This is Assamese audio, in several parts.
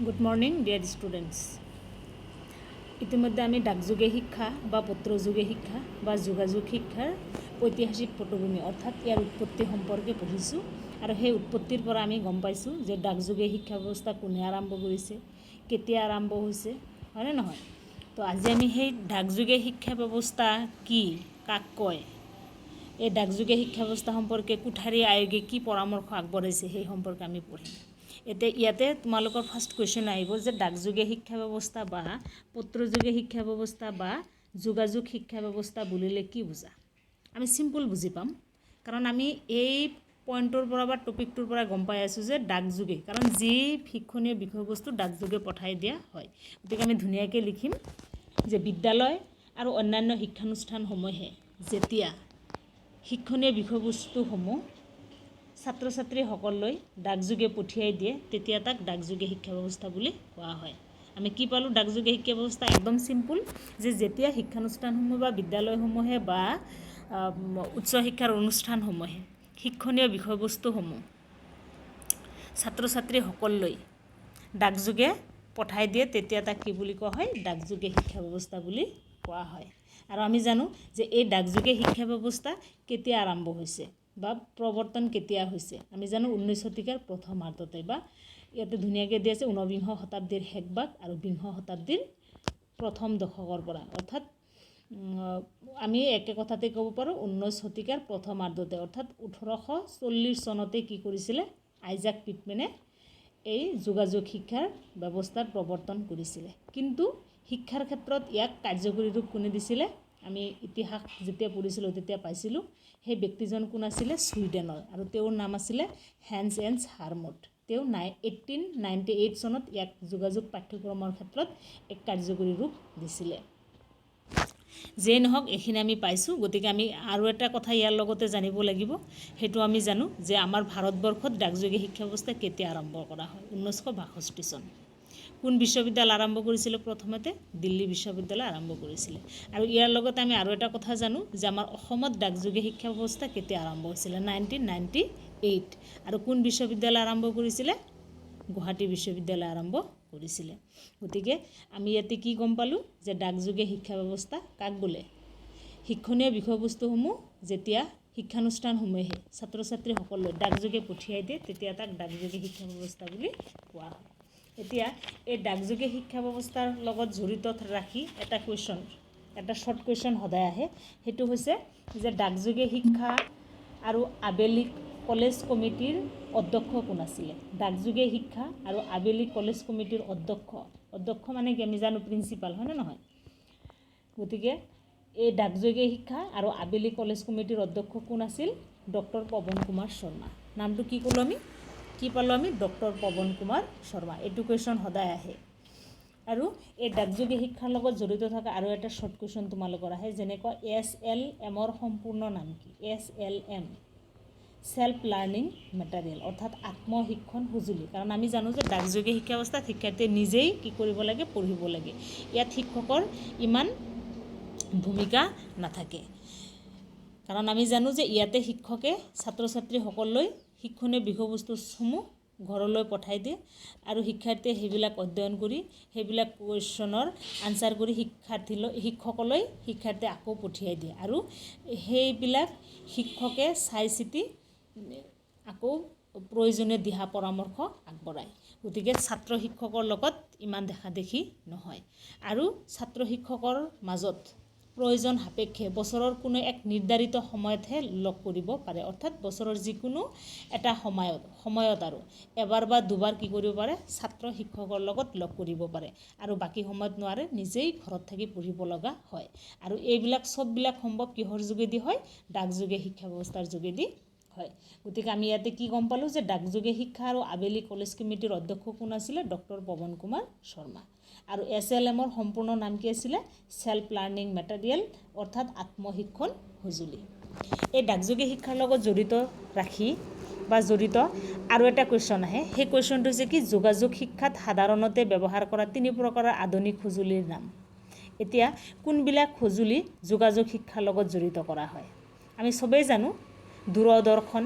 Good morning dear students. ইতিমধ্যে আমি ডাকযোগে শিক্ষা বা পত্ৰযোগে শিক্ষা বা যোগাযোগ শিক্ষাৰ ঐতিহাসিক পটভূমি অৰ্থাৎ ইয়াৰ উৎপত্তি সম্পৰ্কে পঢ়িছোঁ আৰু সেই উৎপত্তিৰ পৰা আমি গম পাইছোঁ যে ডাকযোগে শিক্ষা ব্যৱস্থা কোনে আৰম্ভ কৰিছে, কেতিয়া আৰম্ভ হৈছে, হয়নে নহয়? তো আজি আমি সেই ডাকযোগে শিক্ষা ব্যৱস্থা কি, কাক কয়, এই ডাকযোগে শিক্ষা ব্যৱস্থা সম্পৰ্কে কোঠাৰী আয়োগে কি পৰামৰ্শ আগবঢ়াইছে সেই সম্পৰ্কে আমি পঢ়িম। এতিয়া ইয়াতে তোমালোকৰ ফাৰ্ষ্ট কুৱেশ্যন আহিব যে ডাকযোগে শিক্ষা ব্যৱস্থা বা পত্ৰযোগে শিক্ষা ব্যৱস্থা বা যোগাযোগ শিক্ষা ব্যৱস্থা বুলিলে কি বুজা? আমি চিম্পল বুজি পাম, কাৰণ আমি এই পইণ্টৰ পৰা বা টপিকটোৰ পৰা গম পাই আছোঁ যে ডাকযোগে, কাৰণ যি শিক্ষণীয় বিষয়বস্তু ডাকযোগে পঠাই দিয়া হয়। গতিকে আমি ধুনীয়াকৈ লিখিম যে বিদ্যালয় আৰু অন্যান্য শিক্ষানুষ্ঠানসমূহে যেতিয়া শিক্ষণীয় বিষয়বস্তুসমূহ ছাত্ৰ ছাত্ৰীসকললৈ ডাকযোগে পঠিয়াই দিয়ে তেতিয়া তাক ডাকযোগে শিক্ষা ব্যৱস্থা বুলি কোৱা হয়। আমি কি পালোঁ? ডাকযোগে শিক্ষা ব্যৱস্থা একদম চিম্পুল, যে যেতিয়া শিক্ষানুষ্ঠানসমূহ বা বিদ্যালয়সমূহে বা উচ্চ শিক্ষাৰ অনুষ্ঠানসমূহে শিক্ষণীয় বিষয়বস্তুসমূহ ছাত্ৰ ছাত্ৰীসকললৈ ডাকযোগে পঠাই দিয়ে তেতিয়া তাক কি বুলি কোৱা হয়? ডাকযোগে শিক্ষা ব্যৱস্থা বুলি কোৱা হয়। আৰু আমি জানো যে এই ডাকযোগে শিক্ষা ব্যৱস্থা কেতিয়া আৰম্ভ হৈছে বা প্ৰৱৰ্তন কেতিয়া হৈছে? আমি জানো 19 শতিকাৰ প্ৰথমাৰ্ধতে, বা ইয়াতে ধুনীয়াকৈ দি আছে 19বিংশ শতাব্দীৰ শেষভাগ আৰু বিংশ শতাব্দীৰ প্ৰথম দশকৰ পৰা, অৰ্থাৎ আমি একে কথাতে ক'ব পাৰোঁ 19 শতিকাৰ প্ৰথমাৰ্ধতে, অৰ্থাৎ 1840 চনতে কি কৰিছিলে? আইজাক পিটমেনে এই যোগাযোগ শিক্ষাৰ ব্যৱস্থাৰ প্ৰৱৰ্তন কৰিছিলে। কিন্তু শিক্ষাৰ ক্ষেত্ৰত ইয়াক কাৰ্যকৰী ৰূপ কোনে দিছিলে? আমি ইতিহাস যেতিয়া পঢ়িছিলোঁ তেতিয়া পাইছিলোঁ সেই ব্যক্তিজন কোন আছিলে? ছুইডেনৰ, আৰু তেওঁৰ নাম আছিলে হেন্স এন্স হাৰমট। তেওঁ 1898 চনত ইয়াক যোগাযোগ পাঠ্যক্ৰমৰ ক্ষেত্ৰত এক কাৰ্যকৰী ৰূপ দিছিলে। যেই নহওক এইখিনি আমি পাইছোঁ। গতিকে আমি আৰু এটা কথা ইয়াৰ লগতে জানিব লাগিব, সেইটো আমি জানো যে আমাৰ ভাৰতবৰ্ষত ডাকযোগে শিক্ষা ব্যৱস্থা কেতিয়া আৰম্ভ কৰা হয়? 1962 চন। কোন বিশ্ববিদ্যালয় আৰম্ভ কৰিছিলে? প্ৰথমতে দিল্লী বিশ্ববিদ্যালয় আৰম্ভ কৰিছিলে। আৰু ইয়াৰ লগতে আমি আৰু এটা কথা জানো যে আমাৰ অসমত ডাকযোগে শিক্ষা ব্যৱস্থা কেতিয়া আৰম্ভ হৈছিলে? 1998। আৰু কোন বিশ্ববিদ্যালয় আৰম্ভ কৰিছিলে? গুৱাহাটী বিশ্ববিদ্যালয় আৰম্ভ কৰিছিলে। গতিকে আমি ইয়াতে কি গম পালোঁ যে ডাকযোগে শিক্ষা ব্যৱস্থা কাক বোলে? শিক্ষণীয় বিষয়বস্তুসমূহ যেতিয়া শিক্ষানুষ্ঠানসমূহে ছাত্ৰ ছাত্ৰীসকললৈ ডাকযোগে পঠিয়াই দিয়ে তেতিয়া তাক ডাকযোগে শিক্ষা ব্যৱস্থা বুলি কোৱা হয়। এতিয়া এই ডাকযোগে শিক্ষা ব্যৱস্থাৰ লগত জড়িত ৰাখি এটা কুৱেশ্যন, এটা শ্বৰ্ট কুৱেশ্যন সদায় আহে, সেইটো হৈছে যে ডাকযোগে শিক্ষা আৰু আবেলিক কলেজ কমিটিৰ অধ্যক্ষ কোন আছিলে? ডাকযোগে শিক্ষা আৰু আবেলিক কলেজ কমিটিৰ অধ্যক্ষ মানে কি? আমি জানো প্ৰিন্সিপাল, হয়নে নহয়? গতিকে এই ডাকযোগে শিক্ষা আৰু আবেলিক কলেজ কমিটিৰ অধ্যক্ষ কোন আছিল? ডক্টৰ পৱন কুমাৰ শৰ্মা। নামটো কি ক'লোঁ আমি? কি পালোঁ আমি? ডক্টৰ পৱন কুমাৰ শৰ্মা। এইটো কুৱেশ্যন সদায় আহে। আৰু এই ডাকযোগে শিক্ষাৰ লগত জড়িত থকা আৰু এটা শ্বৰ্ট কুৱেশ্যন তোমালোকৰ আহে, যেনেকুৱা SLMৰ সম্পূৰ্ণ নাম কি? SLM, চেল্ফ লাৰ্ণিং মেটেৰিয়েল, অৰ্থাৎ আত্মশিক্ষণ সঁজুলি। কাৰণ আমি জানো যে ডাকযোগে শিক্ষা ব্যৱস্থাত শিক্ষাৰ্থীয়ে নিজেই কি কৰিব লাগে? পঢ়িব লাগে। ইয়াত শিক্ষকৰ ইমান ভূমিকা নাথাকে, কাৰণ আমি জানো যে ইয়াতে শিক্ষকে ছাত্ৰ ছাত্ৰীসকললৈ শিক্ষণীয় বিষয়বস্তুসমূহ ঘৰলৈ পঠাই দিয়ে আৰু শিক্ষাৰ্থীয়ে সেইবিলাক অধ্যয়ন কৰি সেইবিলাক কুৱেশ্যনৰ আনচাৰ কৰি শিক্ষকলৈ শিক্ষাৰ্থীয়ে আকৌ পঠিয়াই দিয়ে, আৰু সেইবিলাক শিক্ষকে চাই চিতি আকৌ প্ৰয়োজনীয় দিহা পৰামৰ্শ আগবঢ়ায়। গতিকে ছাত্ৰ শিক্ষকৰ লগত ইমান দেখা দেখি নহয়। আৰু ছাত্ৰ শিক্ষকৰ মাজত প্ৰয়োজন সাপেক্ষে বছৰৰ কোনো এক নিৰ্ধাৰিত সময়তহে লগ কৰিব পাৰে, অৰ্থাৎ বছৰৰ যিকোনো এটা সময়ত আৰু এবাৰ বা দুবাৰ কি কৰিব পাৰে? ছাত্ৰ শিক্ষকৰ লগত লগ কৰিব পাৰে, আৰু বাকী সময়ত নোৱাৰে, নিজেই ঘৰত থাকি পঢ়িব লগা হয়। আৰু এইবিলাক চববিলাক সম্ভৱ কিহৰ যোগেদি হয়? ডাকযোগে শিক্ষা ব্যৱস্থাৰ যোগেদি হয়। গতিকে আমি ইয়াতে কি গম পালোঁ যে ডাকযোগে শিক্ষা আৰু আবেলি কলেজ কমিটিৰ অধ্যক্ষ কোন আছিলে? ডক্টৰ পৱন কুমাৰ শৰ্মা। আৰু SLMৰ সম্পূৰ্ণ নাম কি আছিলে? চেল্ফ লাৰ্ণিং মেটেৰিয়েল, অৰ্থাৎ আত্মশিক্ষণ সঁজুলি। এই ডাকযোগে শিক্ষাৰ লগত জড়িত ৰাখি বা জড়িত আৰু এটা কুৱেশ্যন আহে, সেই কুৱেশ্যনটো হৈছে কি? যোগাযোগ শিক্ষাত সাধাৰণতে ব্যৱহাৰ কৰা 3 প্ৰকাৰৰ আধুনিক সঁজুলিৰ নাম। এতিয়া কোনবিলাক সঁজুলি যোগাযোগ শিক্ষাৰ লগত জড়িত কৰা হয়? আমি চবেই জানো দূৰদৰ্শন,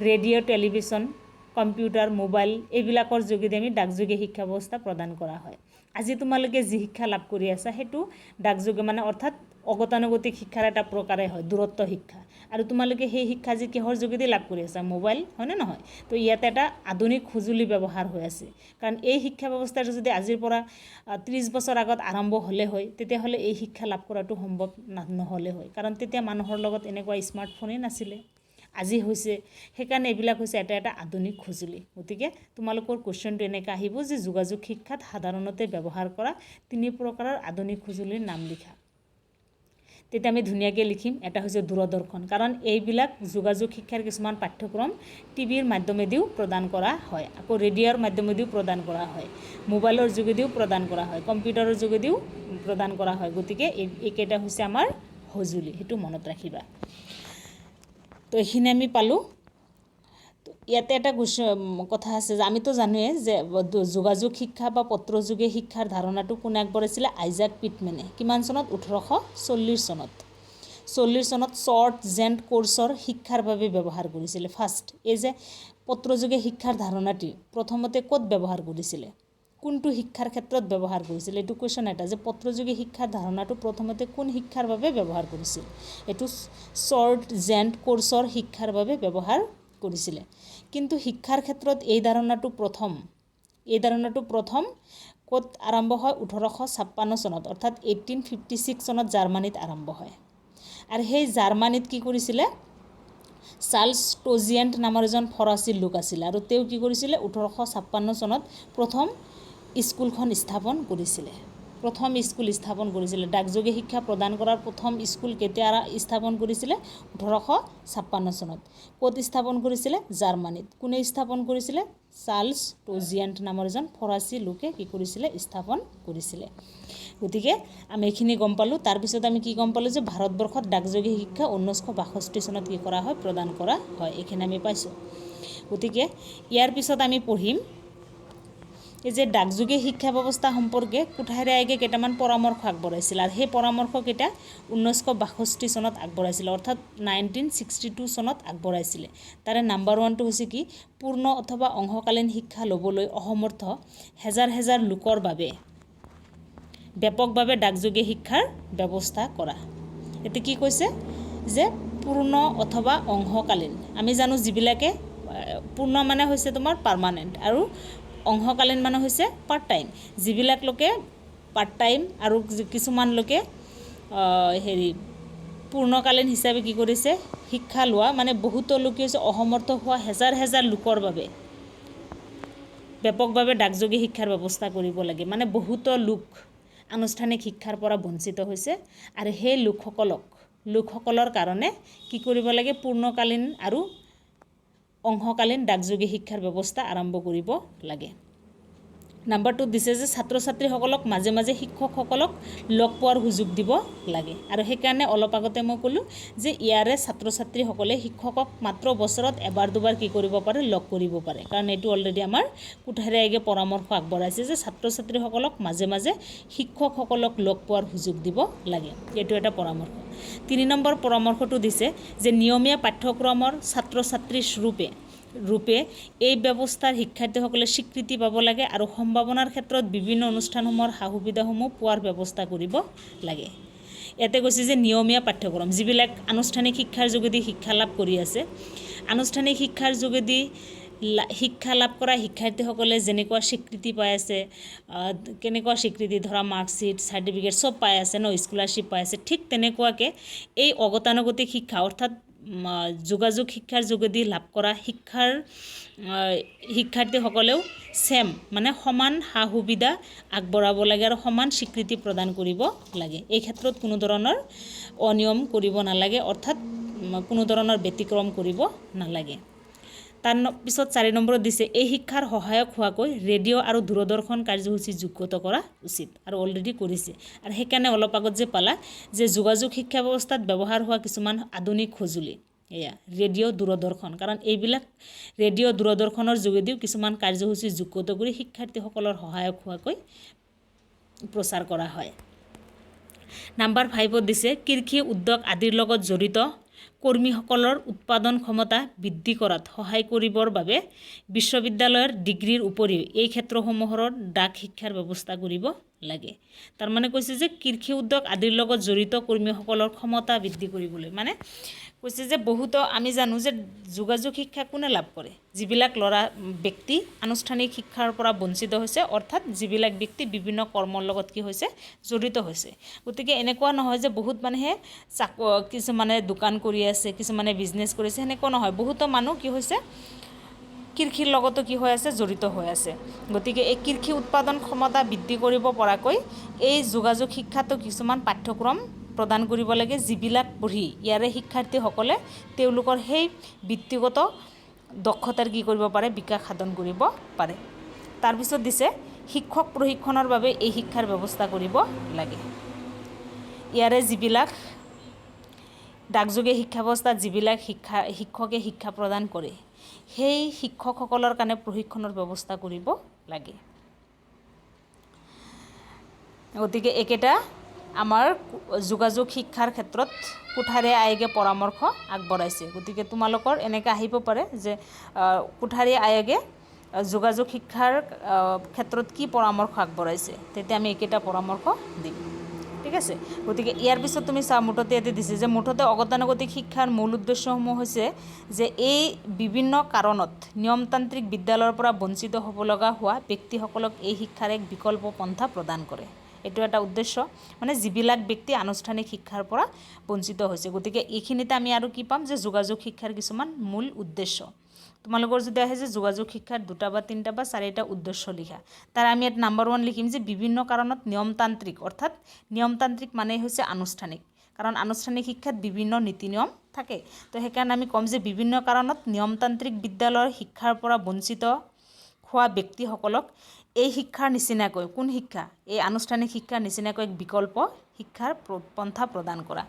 ৰেডিঅ' টেলিভিশ্যন, কম্পিউটাৰ মোবাইল এইবিলাকৰ যোগেদি আমি ডাকযোগে শিক্ষা ব্যৱস্থা প্ৰদান কৰা হয় আজি তোমালোকে যি শিক্ষা লাভ কৰি আছা সেইটো ডাকযোগে মানে অৰ্থাৎ অগতানুগতিক শিক্ষাৰ এটা প্ৰকাৰে হয় দূৰত্ব শিক্ষা আৰু তোমালোকে সেই শিক্ষা যি কিহৰ যোগেদি লাভ কৰি আছা মোবাইল হয়নে নহয় তো ইয়াতে এটা আধুনিক সঁজুলি ব্যৱহাৰ হৈ আছে কাৰণ এই শিক্ষা ব্যৱস্থাটো যদি আজিৰ পৰা 30 বছৰ আগত আৰম্ভ হ'লে হয় তেতিয়াহ'লে এই শিক্ষা লাভ কৰাটো সম্ভৱ নহ'লে হয় কাৰণ তেতিয়া মানুহৰ লগত এনেকুৱা স্মাৰ্টফোনেই নাছিলে আজি হৈছে সেইকাৰণে এইবিলাক হৈছে এটা আধুনিক সঁজুলি গতিকে তোমালোকৰ কোৱেশ্চনটো এনেকৈ আহিব যে যোগাযোগ শিক্ষাত সাধাৰণতে ব্যৱহাৰ কৰা 3 প্ৰকাৰৰ আধুনিক সঁজুলিৰ নাম লিখা তেতিয়া আমি ধুনীয়াকৈ লিখিম এটা হৈছে দূৰদৰ্শন কাৰণ এইবিলাক যোগাযোগ শিক্ষাৰ কিছুমান পাঠ্যক্ৰম টিভিৰ মাধ্যমেদিও প্ৰদান কৰা হয় আকৌ ৰেডিঅ'ৰ মাধ্যমেদিও প্ৰদান কৰা হয় মোবাইলৰ যোগেদিও প্ৰদান কৰা হয় কম্পিউটাৰৰ যোগেদিও প্ৰদান কৰা হয় গতিকে এইকেইটা হৈছে আমাৰ সঁজুলি সেইটো মনত ৰাখিবা তো এইখিনি আমি পালোঁ তো ইয়াতে এটা কথা আছে যে আমিতো জানোৱে যে যোগাযোগ শিক্ষা বা পত্ৰযোগে শিক্ষাৰ ধাৰণাটো কোনে আগবঢ়াইছিলে আইজাক পিটমেনে কিমান চনত 1840 চনত 40 চনত শ্বৰ্ট জেণ্ট কোৰ্ছৰ শিক্ষাৰ বাবে ব্যৱহাৰ কৰিছিলে ফাৰ্ষ্ট এই যে পত্ৰযোগে শিক্ষাৰ ধাৰণাটি প্ৰথমতে ক'ত ব্যৱহাৰ কৰিছিলে কোনটো শিক্ষাৰ ক্ষেত্ৰত ব্যৱহাৰ কৰিছিল এইটো কোৱেশ্চন এটা যে পত্ৰযোগে শিক্ষাৰ ধাৰণাটো প্ৰথমতে কোন শিক্ষাৰ বাবে ব্যৱহাৰ কৰিছিল এইটো শ্বৰ্ট জেণ্ট কোৰ্ছৰ শিক্ষাৰ বাবে ব্যৱহাৰ কৰিছিলে কিন্তু শিক্ষাৰ ক্ষেত্ৰত এই ধাৰণাটো প্ৰথম ক'ত আৰম্ভ হয় 1856 চনত অৰ্থাৎ 1856 চনত জাৰ্মানীত আৰম্ভ হয় আৰু সেই জাৰ্মানীত কি কৰিছিলে চাৰ্লছ টজিয়েণ্ট নামৰ এজন ফৰাচী লোক আছিল আৰু তেওঁ কি কৰিছিলে 1856 চনত প্ৰথম স্কুলখন স্থাপন কৰিছিলে ডাকযোগে শিক্ষা প্ৰদান কৰাৰ প্ৰথম স্কুল কেতিয়া স্থাপন কৰিছিলে 1856 চনত ক'ত স্থাপন কৰিছিলে জাৰ্মানীত কোনে স্থাপন কৰিছিলে চাৰ্লছ টজিয়েণ্ট নামৰ এজন ফৰাচী লোকে কি কৰিছিলে স্থাপন কৰিছিলে গতিকে আমি এইখিনি গম পালোঁ তাৰপিছত আমি কি গম পালোঁ যে ভাৰতবৰ্ষত ডাকযোগে শিক্ষা 1962 চনত কি কৰা হয় প্ৰদান কৰা হয় এইখিনি আমি পাইছোঁ গতিকে ইয়াৰ পিছত আমি পঢ়িম এই যে ডাকযোগে শিক্ষা ব্যৱস্থা সম্পৰ্কে কোঠাৰী আয়োগে কেইটামান পৰামৰ্শ আগবঢ়াইছিল আৰু সেই পৰামৰ্শকেইটা 1962 চনত আগবঢ়াইছিল অৰ্থাৎ 1962 চনত আগবঢ়াইছিলে তাৰে নাম্বাৰ 1টো হৈছে কি পূৰ্ণ অথবা অংশকালীন শিক্ষা ল'বলৈ অসমৰ্থ হেজাৰ লোকৰ বাবে ব্যাপকভাৱে ডাকযোগে শিক্ষাৰ ব্যৱস্থা কৰা এতে কি কৈছে যে পূৰ্ণ অথবা অংশকালীন আমি জানো যিবিলাকে পূৰ্ণ মানে হৈছে তোমাৰ পাৰ্মানেণ্ট আৰু অংশকালীন মানে হৈছে পাৰ্ট টাইম যিবিলাক লোকে পাৰ্ট টাইম আৰু কিছুমান লোকে পূৰ্ণকালীন হিচাপে কি কৰিছে শিক্ষা লোৱা মানে বহুতো লোকে হৈছে অসমৰ্থ হোৱা হেজাৰ লোকৰ বাবে ব্যাপকভাৱে ডাকযোগে শিক্ষাৰ ব্যৱস্থা কৰিব লাগে মানে বহুতো লোক আনুষ্ঠানিক শিক্ষাৰ পৰা বঞ্চিত হৈছে আৰু সেই লোকসকলৰ কাৰণে কি কৰিব লাগে পূৰ্ণকালীন আৰু অংশকালীন ডাকযোগে শিক্ষাৰ ব্যৱস্থা আৰম্ভ কৰিব লাগে নাম্বাৰ 2 দিছে যে ছাত্ৰ ছাত্ৰীসকলক মাজে মাজে শিক্ষকসকলক লগ পোৱাৰ সুযোগ দিব লাগে আৰু সেইকাৰণে অলপ আগতে মই ক'লোঁ যে ইয়াৰে ছাত্ৰ ছাত্ৰীসকলে শিক্ষকক মাত্ৰ বছৰত এবাৰ দুবাৰ কি কৰিব পাৰে লগ কৰিব পাৰে কাৰণ এইটো অলৰেডি আমাৰ কোঠাৰী আয়োগে পৰামৰ্শ আগবঢ়াইছে যে ছাত্ৰ ছাত্ৰীসকলক মাজে মাজে শিক্ষকসকলক লগ পোৱাৰ সুযোগ দিব লাগে এইটো এটা পৰামৰ্শ 3 নম্বৰ পৰামৰ্শটো দিছে যে নিয়মীয়া পাঠ্যক্ৰমৰ ছাত্ৰ ছাত্ৰী ৰূপে এই ব্যৱস্থাৰ শিক্ষাৰ্থীসকলে স্বীকৃতি পাব লাগে আৰু সম্ভাৱনাৰ ক্ষেত্ৰত বিভিন্ন অনুষ্ঠানসমূহৰ সা সুবিধাসমূহ পোৱাৰ ব্যৱস্থা কৰিব লাগে ইয়াতে কৈছে যে নিয়মীয়া পাঠ্যক্ৰম যিবিলাক আনুষ্ঠানিক শিক্ষাৰ যোগেদি শিক্ষা লাভ কৰি আছে আনুষ্ঠানিক শিক্ষাৰ যোগেদি শিক্ষা লাভ কৰা শিক্ষাৰ্থীসকলে যেনেকুৱা স্বীকৃতি পাই আছে কেনেকুৱা স্বীকৃতি ধৰা মাৰ্কশ্বিট চাৰ্টিফিকেট চব পাই আছে স্কলাৰশ্বিপ পাই আছে ঠিক তেনেকুৱাকৈ এই অগতানুগতিক শিক্ষা অৰ্থাৎ যোগাযোগ শিক্ষাৰ যোগেদি লাভ কৰা শিক্ষাৰ্থীসকলেও মানে সমান সা সুবিধা আগবঢ়াব লাগে আৰু সমান স্বীকৃতি প্ৰদান কৰিব লাগে এই ক্ষেত্ৰত কোনো ধৰণৰ অনিয়ম কৰিব নালাগে অৰ্থাৎ কোনো ধৰণৰ ব্যতিক্ৰম কৰিব নালাগে তাৰ পিছত 4 নম্বৰত দিছে এই শিক্ষাৰ সহায়ক হোৱাকৈ ৰেডিঅ' আৰু দূৰদৰ্শন কাৰ্যসূচী যোগ্যত কৰা উচিত আৰু অলৰেডি কৰিছে আৰু সেইকাৰণে অলপ আগত যে পালা যে যোগাযোগ শিক্ষা ব্যৱস্থাত ব্যৱহাৰ হোৱা কিছুমান আধুনিক সঁজুলি এয়া ৰেডিঅ' দূৰদৰ্শন কাৰণ এইবিলাক ৰেডিঅ' দূৰদৰ্শনৰ যোগেদিও কিছুমান কাৰ্যসূচী যোগ্যত কৰি শিক্ষাৰ্থীসকলৰ সহায়ক হোৱাকৈ প্ৰচাৰ কৰা হয় নাম্বাৰ 5ত দিছে কৃষি উদ্যোগ আদিৰ লগত জড়িত কৰ্মীসকলৰ উৎপাদন ক্ষমতা বৃদ্ধি কৰাত সহায় কৰিবৰ বাবে বিশ্ববিদ্যালয়ৰ ডিগ্ৰীৰ উপৰিও এই ক্ষেত্ৰসমূহৰ ডাক শিক্ষাৰ ব্যৱস্থা কৰিব লাগে। তাৰমানে কৈছে যে কৃষি উদ্যোগ আদিৰ লগত জড়িত কৰ্মীসকলৰ ক্ষমতা বৃদ্ধি কৰিবলৈ, মানে কৈছে যে বহুতো আমি জানো যে যোগাযোগ শিক্ষা কোনে লাভ কৰে, যিবিলাক ব্যক্তি আনুষ্ঠানিক শিক্ষাৰ পৰা বঞ্চিত হৈছে, অৰ্থাৎ যিবিলাক ব্যক্তি বিভিন্ন কৰ্মৰ লগত কি হৈছে জড়িত হৈছে। গতিকে এনেকুৱা নহয় যে বহুত মানুহে কিছুমানে দোকান কৰি আছে, কিছুমানে বিজনেছ কৰিছে, সেনেকুৱা নহয়। বহুতো মানুহ কি হৈছে কৃষিৰ লগতো কি হৈ আছে জড়িত হৈ আছে। গতিকে এই কৃষি উৎপাদন ক্ষমতা বৃদ্ধি কৰিব পৰাকৈ এই যোগাযোগ শিক্ষাটো কিছুমান পাঠ্যক্ৰম প্ৰদান কৰিব লাগে, যিবিলাক পঢ়ি ইয়াৰে শিক্ষাৰ্থীসকলে তেওঁলোকৰ সেই ব্যক্তিগত দক্ষতাৰ কি কৰিব পাৰে, বিকাশ সাধন কৰিব পাৰে। তাৰপিছত দিছে শিক্ষক প্ৰশিক্ষণৰ বাবে এই শিক্ষাৰ ব্যৱস্থা কৰিব লাগে। ইয়াৰে যিবিলাক ডাকযোগে শিক্ষা ব্যৱস্থাত যিবিলাক শিক্ষকে শিক্ষা প্ৰদান কৰে, সেই শিক্ষকসকলৰ কাৰণে প্ৰশিক্ষণৰ ব্যৱস্থা কৰিব লাগে। গতিকে একেটা আমাৰ যোগাযোগ শিক্ষাৰ ক্ষেত্ৰত কোঠাৰী আয়োগে পৰামৰ্শ আগবঢ়াইছে। গতিকে তোমালোকৰ এনেকৈ আহিব পাৰে যে কোঠাৰী আয়োগে যোগাযোগ শিক্ষাৰ ক্ষেত্ৰত কি পৰামৰ্শ আগবঢ়াইছে, তেতিয়া আমি একেটা পৰামৰ্শ দিম। ঠিক আছে। গতিকে ইয়াৰ পিছত তুমি মুঠতে ইয়াতে দিছে যে মুঠতে অগতানুগতিক শিক্ষাৰ মূল উদ্দেশ্যসমূহ হৈছে যে এই বিভিন্ন কাৰণত নিয়মতান্ত্ৰিক বিদ্যালয়ৰ পৰা বঞ্চিত হ'ব লগা হোৱা ব্যক্তিসকলক এই শিক্ষাৰ এক বিকল্প পন্থা প্ৰদান কৰে। এইটো এটা উদ্দেশ্য, মানে যিবিলাক ব্যক্তি আনুষ্ঠানিক শিক্ষাৰ পৰা বঞ্চিত হৈছে। গতিকে এইখিনিতে আমি আৰু কি পাম যে যোগাযোগ শিক্ষাৰ কিছুমান মূল উদ্দেশ্য। তোমালোকৰ যদি আহে যে যোগাযোগ শিক্ষাৰ 2টা বা 3টা বা 4টা উদ্দেশ্য লিখা, তাৰ আমি ইয়াত নাম্বাৰ 1 লিখিম যে বিভিন্ন কাৰণত নিয়মতান্ত্ৰিক, অৰ্থাৎ নিয়মতান্ত্ৰিক মানে হৈছে আনুষ্ঠানিক, কাৰণ আনুষ্ঠানিক শিক্ষাত বিভিন্ন নীতি নিয়ম থাকে। তো সেইকাৰণে আমি ক'ম যে বিভিন্ন কাৰণত নিয়মতান্ত্ৰিক বিদ্যালয়ৰ শিক্ষাৰ পৰা বঞ্চিত হোৱা ব্যক্তিসকলক এই শিক্ষাৰ নিচিনাকৈ, কোন শিক্ষা, এই আনুষ্ঠানিক শিক্ষাৰ নিচিনাকৈ এক বিকল্প শিক্ষাৰ পন্থা প্ৰদান কৰা।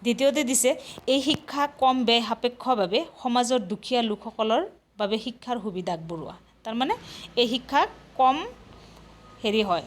দ্বিতীয়তে দিছে এই শিক্ষা কম ব্যয় সাপেক্ষভাৱে সমাজৰ দুখীয়া লোকসকলৰ বাবে শিক্ষাৰ সুবিধা আগবঢ়োৱা। তাৰমানে এই শিক্ষা কম হয়